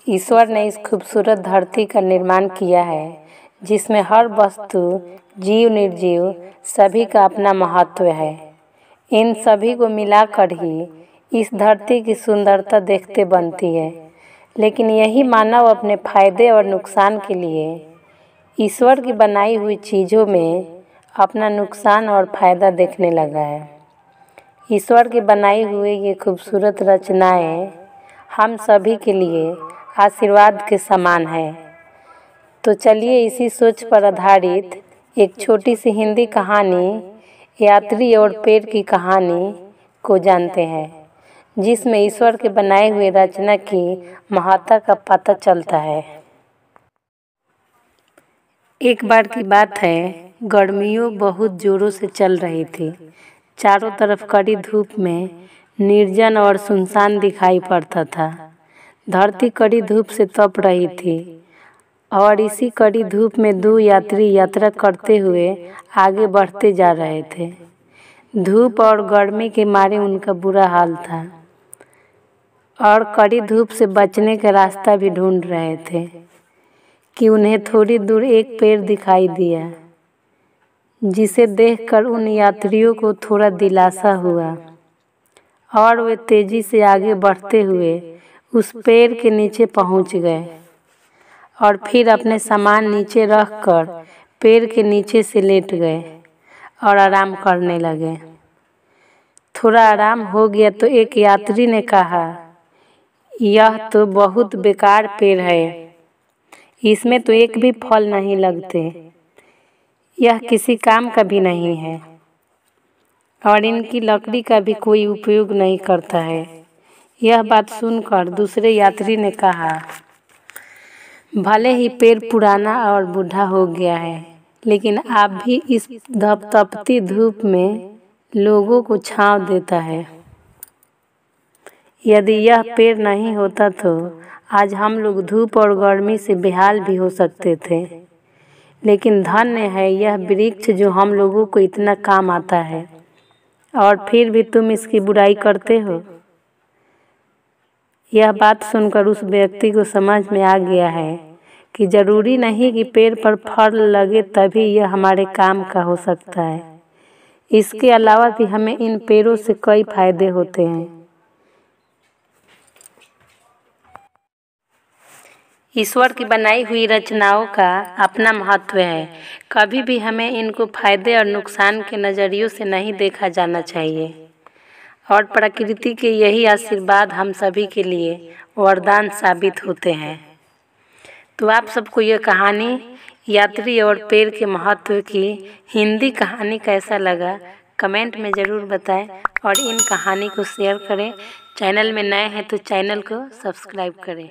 ईश्वर ने इस खूबसूरत धरती का निर्माण किया है जिसमें हर वस्तु, जीव निर्जीव सभी का अपना महत्व है। इन सभी को मिलाकर ही इस धरती की सुंदरता देखते बनती है। लेकिन यही मानव अपने फायदे और नुकसान के लिए ईश्वर की बनाई हुई चीज़ों में अपना नुकसान और फायदा देखने लगा है। ईश्वर की बनाई हुई ये खूबसूरत रचनाएं हम सभी के लिए आशीर्वाद के समान है। तो चलिए इसी सोच पर आधारित एक छोटी सी हिंदी कहानी यात्री और पेड़ की कहानी को जानते हैं, जिसमें ईश्वर के बनाए हुए रचना की महत्ता का पता चलता है। एक बार की बात है, गर्मियों बहुत जोरों से चल रही थी। चारों तरफ कड़ी धूप में निर्जन और सुनसान दिखाई पड़ता था। धरती कड़ी धूप से तप रही थी और इसी कड़ी धूप में दो यात्री यात्रा करते हुए आगे बढ़ते जा रहे थे। धूप और गर्मी के मारे उनका बुरा हाल था और कड़ी धूप से बचने का रास्ता भी ढूंढ रहे थे कि उन्हें थोड़ी दूर एक पेड़ दिखाई दिया, जिसे देखकर उन यात्रियों को थोड़ा दिलासा हुआ और वे तेजी से आगे बढ़ते हुए उस पेड़ के नीचे पहुंच गए और फिर अपने सामान नीचे रखकर पेड़ के नीचे से लेट गए और आराम करने लगे। थोड़ा आराम हो गया तो एक यात्री ने कहा, यह तो बहुत बेकार पेड़ है, इसमें तो एक भी फल नहीं लगते, यह किसी काम का भी नहीं है और इनकी लकड़ी का भी कोई उपयोग नहीं करता है। यह बात सुनकर दूसरे यात्री ने कहा, भले ही पेड़ पुराना और बूढ़ा हो गया है, लेकिन आप भी इस तपती धूप में लोगों को छांव देता है। यदि यह पेड़ नहीं होता तो आज हम लोग धूप और गर्मी से बेहाल भी हो सकते थे। लेकिन धन्य है यह वृक्ष जो हम लोगों को इतना काम आता है और फिर भी तुम इसकी बुराई करते हो। यह बात सुनकर उस व्यक्ति को समझ में आ गया है कि जरूरी नहीं कि पेड़ पर फल लगे तभी यह हमारे काम का हो सकता है। इसके अलावा भी हमें इन पेड़ों से कई फायदे होते हैं। ईश्वर की बनाई हुई रचनाओं का अपना महत्व है। कभी भी हमें इनको फायदे और नुकसान के नज़रियों से नहीं देखा जाना चाहिए और प्रकृति के यही आशीर्वाद हम सभी के लिए वरदान साबित होते हैं। तो आप सबको यह कहानी यात्री और पेड़ के महत्व की हिंदी कहानी कैसा लगा कमेंट में ज़रूर बताएं और इन कहानी को शेयर करें। चैनल में नए हैं तो चैनल को सब्सक्राइब करें।